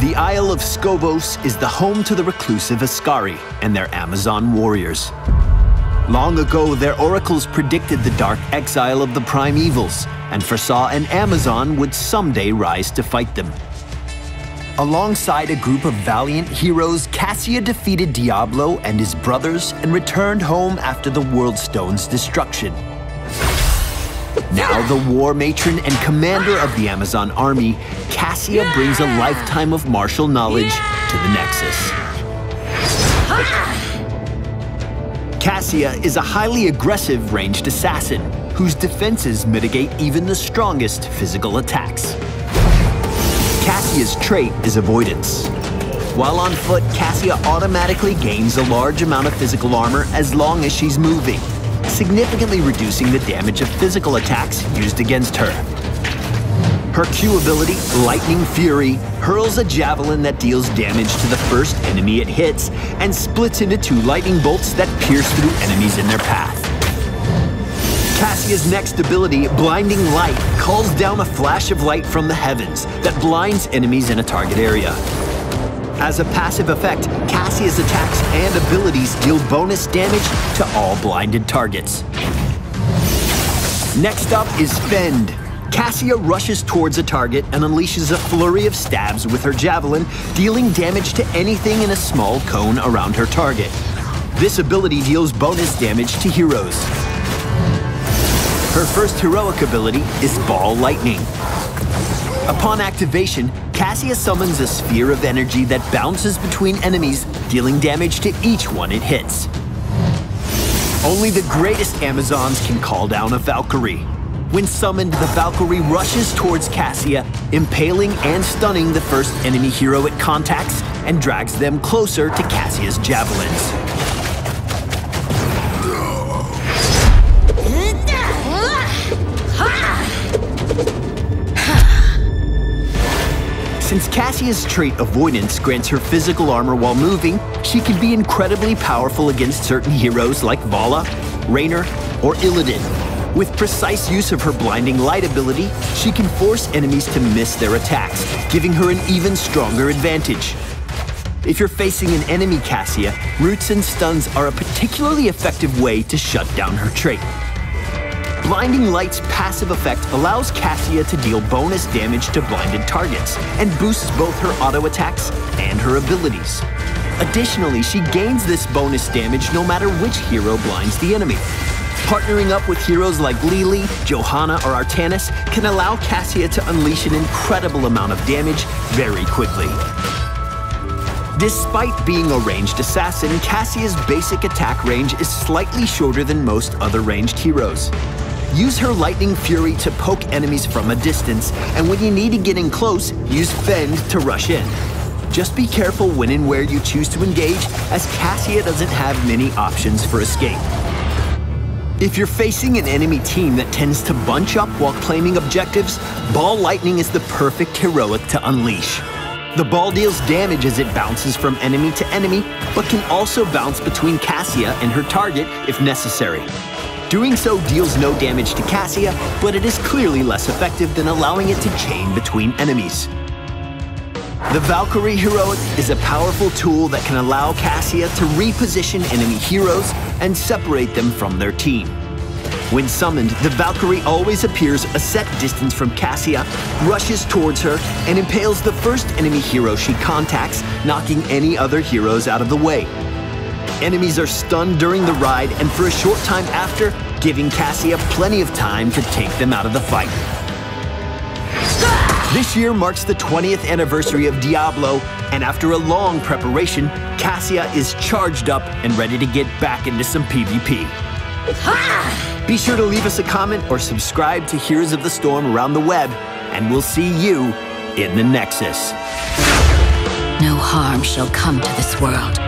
The Isle of Skobos is the home to the reclusive Ascari and their Amazon warriors. Long ago, their oracles predicted the dark exile of the primevals and foresaw an Amazon would someday rise to fight them. Alongside a group of valiant heroes, Cassia defeated Diablo and his brothers and returned home after the World Stone's destruction. Now the war matron and commander of the Amazon army, Cassia brings a lifetime of martial knowledge to the Nexus. Cassia is a highly aggressive ranged assassin whose defenses mitigate even the strongest physical attacks. Cassia's trait is avoidance. While on foot, Cassia automatically gains a large amount of physical armor as long as she's moving, significantly reducing the damage of physical attacks used against her. Her Q ability, Lightning Fury, hurls a javelin that deals damage to the first enemy it hits and splits into 2 lightning bolts that pierce through enemies in their path. Cassia's next ability, Blinding Light, calls down a flash of light from the heavens that blinds enemies in a target area. As a passive effect, Cassia's attacks and abilities deal bonus damage to all blinded targets. Next up is Fend. Cassia rushes towards a target and unleashes a flurry of stabs with her javelin, dealing damage to anything in a small cone around her target. This ability deals bonus damage to heroes. Her first heroic ability is Ball Lightning. Upon activation, Cassia summons a sphere of energy that bounces between enemies, dealing damage to each one it hits. Only the greatest Amazons can call down a Valkyrie. When summoned, the Valkyrie rushes towards Cassia, impaling and stunning the first enemy hero it contacts and drags them closer to Cassia's javelins. Since Cassia's trait Avoidance grants her physical armor while moving, she can be incredibly powerful against certain heroes like Vala, Raynor, or Illidan. With precise use of her Blinding Light ability, she can force enemies to miss their attacks, giving her an even stronger advantage. If you're facing an enemy Cassia, roots and stuns are a particularly effective way to shut down her trait. Blinding Light's passive effect allows Cassia to deal bonus damage to blinded targets and boosts both her auto attacks and her abilities. Additionally, she gains this bonus damage no matter which hero blinds the enemy. Partnering up with heroes like Lili, Johanna, or Artanis can allow Cassia to unleash an incredible amount of damage very quickly. Despite being a ranged assassin, Cassia's basic attack range is slightly shorter than most other ranged heroes. Use her Lightning Fury to poke enemies from a distance, and when you need to get in close, use Fend to rush in. Just be careful when and where you choose to engage, as Cassia doesn't have many options for escape. If you're facing an enemy team that tends to bunch up while claiming objectives, Ball Lightning is the perfect heroic to unleash. The ball deals damage as it bounces from enemy to enemy, but can also bounce between Cassia and her target if necessary. Doing so deals no damage to Cassia, but it is clearly less effective than allowing it to chain between enemies. The Valkyrie Heroic is a powerful tool that can allow Cassia to reposition enemy heroes and separate them from their team. When summoned, the Valkyrie always appears a set distance from Cassia, rushes towards her, and impales the first enemy hero she contacts, knocking any other heroes out of the way. Enemies are stunned during the ride and for a short time after, giving Cassia plenty of time to take them out of the fight. This year marks the 20th anniversary of Diablo, and after a long preparation, Cassia is charged up and ready to get back into some PvP. Be sure to leave us a comment or subscribe to Heroes of the Storm around the web, and we'll see you in the Nexus. No harm shall come to this world.